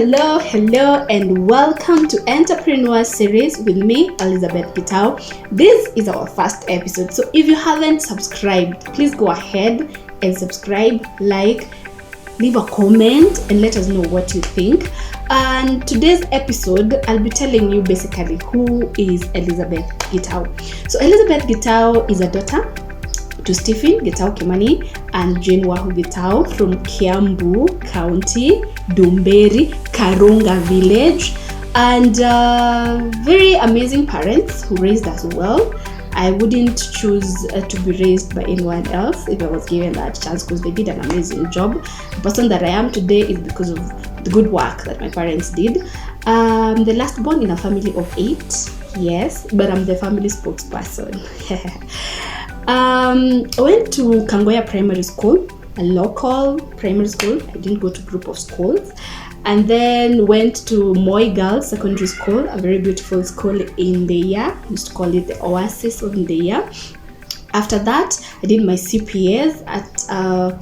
Hello, and welcome to Entrepreneur Series with me, Elizabeth Gitau. This is our first episode, so if you haven't subscribed, please go ahead and subscribe, leave a comment, and let us know what you think. And today's episode, I'll be telling you basically who is Elizabeth Gitau. So Elizabeth Gitau is a daughter to Stephen Gitau Kimani and Jane Wahu Gitau from Kiambu County, Dumberi, Karunga village, and very amazing parents who raised us well. I wouldn't choose to be raised by anyone else if I was given that chance, because they did an amazing job. The person that I am today is because of the good work that my parents did. The last born in a family of 8, yes, but I'm the family spokesperson. I went to Kangoya Primary School, a local primary school. I didn't go to a group of schools. And then went to Moi Girls Secondary School, a very beautiful school in Ndeya. We used to call it the Oasis of Ndeya. After that, I did my CPAs at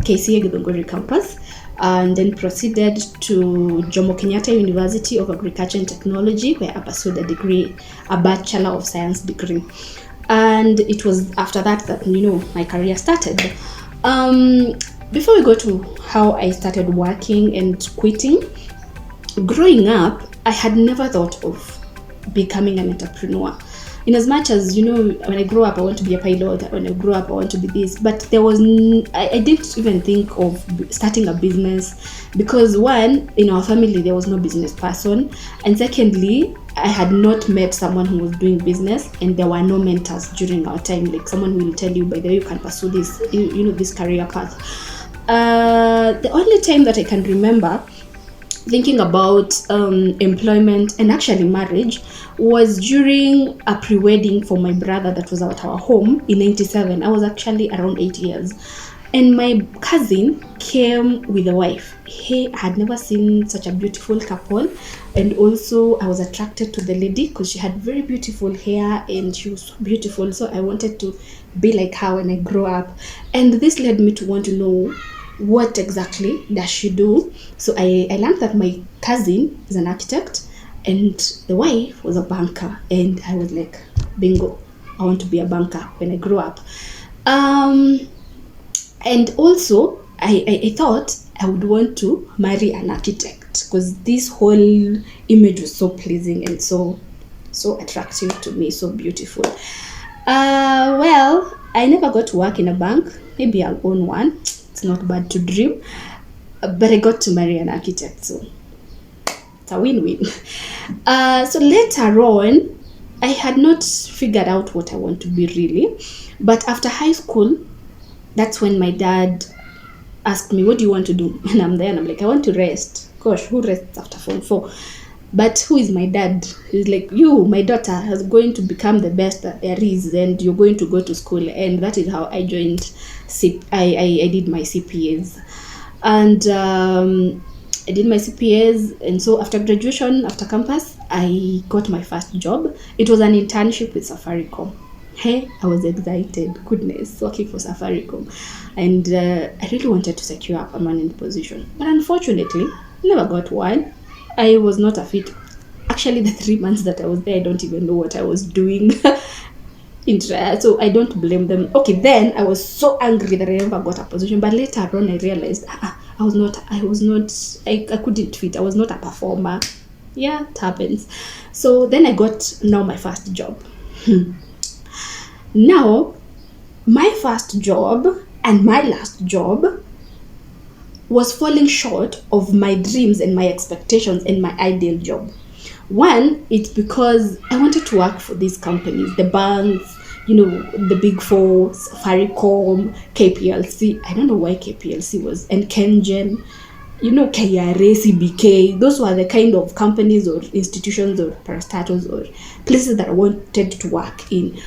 KCA Githunguri campus, and then proceeded to Jomo Kenyatta University of Agriculture and Technology, where I pursued a Bachelor of Science degree. And it was after that my career started. Before we go to how I started working and quitting, growing up, I had never thought of becoming an entrepreneur. In as much as, when I grow up, I want to be a pilot. When I grow up, I want to be this. But I didn't even think of starting a business, because one, in our family, there was no business person. And secondly, I had not met someone who was doing business, and there were no mentors during our time, like someone who will tell you, by the way, you can pursue this, this career path. The only time that I can remember thinking about employment and actually marriage was during a pre-wedding for my brother that was at our home in 97. I was actually around 8 years. And my cousin came with a wife. He had never seen such a beautiful couple. And also I was attracted to the lady because she had very beautiful hair and she was so beautiful. So I wanted to be like her when I grow up. And this led me to want to know, what exactly does she do? So I learned that my cousin is an architect and the wife was a banker. And I was like, bingo, I want to be a banker when I grow up. And also, I thought I would want to marry an architect, because this whole image was so pleasing and so attractive to me, so beautiful. Well, I never got to work in a bank. Maybe I'll own one. It's not bad to dream. But I got to marry an architect, so it's a win-win. So later on, I had not figured out what I want to be really. But after high school, that's when my dad asked me, what do you want to do? And I'm there and I'm like, I want to rest. Gosh, who rests after Form 4? But who is my dad? He's like, you, my daughter, is going to become the best that there is, and you're going to go to school. And that is how I joined. I did my CPAs. And I did my CPAs. And so after graduation, after campus, I got my first job. It was an internship with Safaricom. Hey, I was excited. Goodness, working for Safaricom. And I really wanted to secure a permanent position. But unfortunately, I never got one. I was not a fit. Actually, the 3 months that I was there, I don't even know what I was doing. So I don't blame them. Okay, then I was so angry that I never got a position. But later on, I realized I couldn't fit. I was not a performer. Yeah, it happens. So then I got now my first job. Now, my first job and my last job was falling short of my dreams and my expectations and my ideal job. One, it's because I wanted to work for these companies, the banks, the big four, Safaricom, KPLC. I don't know why KPLC was, and Kengen, KRA, CBK. Those were the kind of companies or institutions or parastatals or places that I wanted to work in.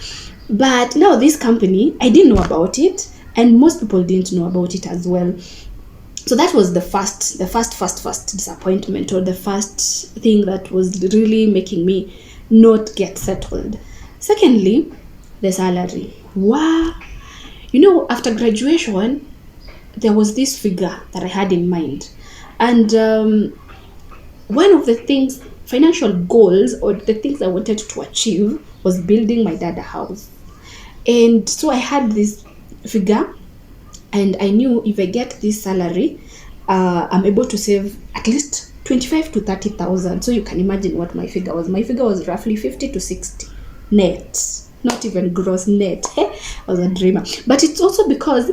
But now this company, I didn't know about it, and most people didn't know about it as well. So that was the first disappointment, or the first thing that was really making me not get settled. Secondly, the salary. Wow. After graduation, there was this figure that I had in mind. And one of the things, financial goals, or the things I wanted to achieve was building my dad a house. And so I had this figure, and I knew if I get this salary, I'm able to save at least 25 to 30,000. So you can imagine what my figure was. My figure was roughly 50 to 60 net, not even gross, net. I was a dreamer. But it's also because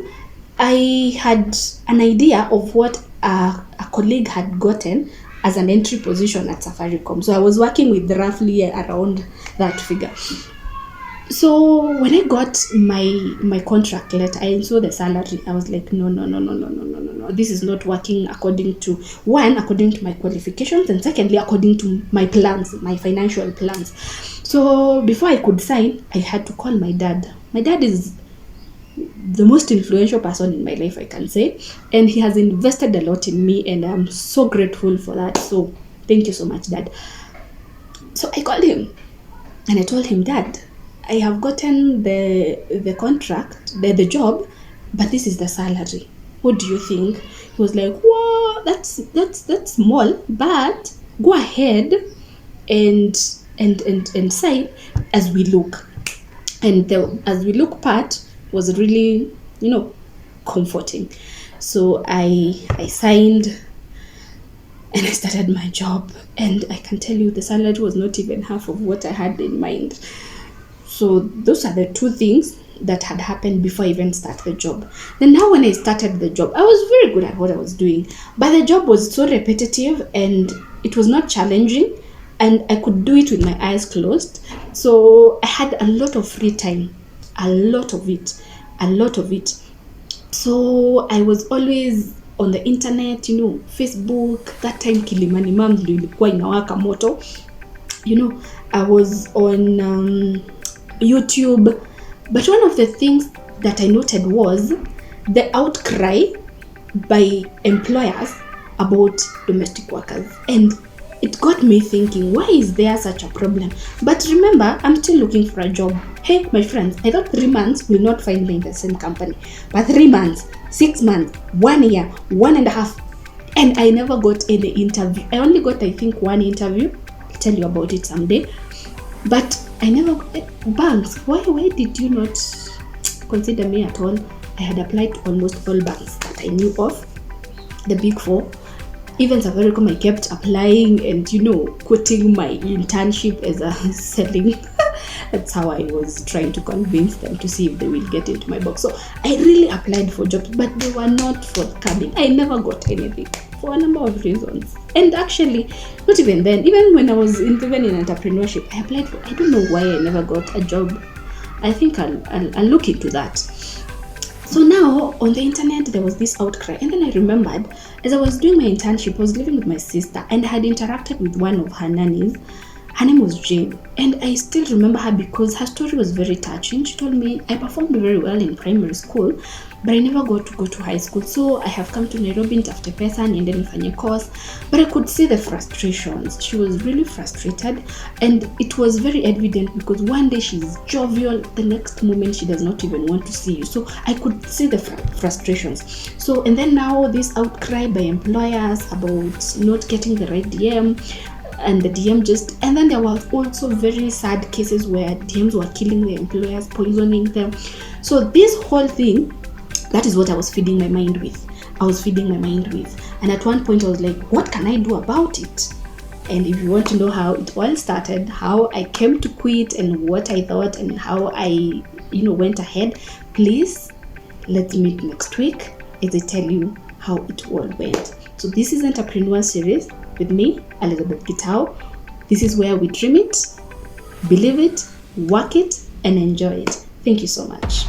I had an idea of what a colleague had gotten as an entry position at Safaricom. So I was working with roughly around that figure. So when I got my contract letter, I saw the salary. I was like, no. This is not working according to my qualifications, and secondly, according to my plans, my financial plans. So before I could sign, I had to call my dad. My dad is the most influential person in my life, I can say, and he has invested a lot in me, and I'm so grateful for that. So thank you so much, Dad. So I called him and I told him, Dad, I have gotten the contract, the job, but this is the salary. What do you think? He was like, "Whoa, that's small, but go ahead and sign as we look." And the as we look part was really, comforting. So I signed and I started my job, and I can tell you the salary was not even half of what I had in mind. So those are the two things that had happened before I even start the job. Then now when I started the job, I was very good at what I was doing, but the job was so repetitive and it was not challenging, and I could do it with my eyes closed. So I had a lot of free time, a lot of it. So I was always on the internet, Facebook. That time Kilimani Mams ilikuwa inawaka moto. I was on YouTube. But one of the things that I noted was the outcry by employers about domestic workers. And it got me thinking, why is there such a problem? But remember, I'm still looking for a job. Hey, my friends, I thought 3 months will not find me in the same company. But 3 months, 6 months, 1 year, 1.5, and I never got any interview. I only got, I think, one interview. I'll tell you about it someday. But I never got banks. Why did you not consider me at all? I had applied to almost all banks that I knew of, the big 4. Even Safaricom, I kept applying and, quoting my internship as a selling. That's how I was trying to convince them to see if they will get into my box. So I really applied for jobs, but they were not forthcoming. I never got anything for a number of reasons. And actually, not even then, even when I was even in entrepreneurship, I applied for, I don't know why I never got a job. I think I'll look into that. So now on the internet, there was this outcry. And then I remembered, as I was doing my internship, I was living with my sister, and I had interacted with one of her nannies. Her name was Jane, and I still remember her because her story was very touching. She told me, I performed very well in primary school, but I never got to go to high school. So I have come to Nairobi nitafute pesa niende nifanye course. But I could see the frustrations. She was really frustrated, and it was very evident because one day she's jovial, the next moment she does not even want to see you. So I could see the frustrations. So, and then now this outcry by employers about not getting the right DM, and the DM and then there were also very sad cases where DMs were killing the employers, poisoning them. So this whole thing, that is what I was feeding my mind with. And at one point I was like, what can I do about it? And if you want to know how it all started, how I came to quit and what I thought and how I, went ahead, please let's meet next week as I tell you how it all went. So this is Entrepreneur Series with me, Elizabeth Gitau. This is where we dream it, believe it, work it, and enjoy it. Thank you so much.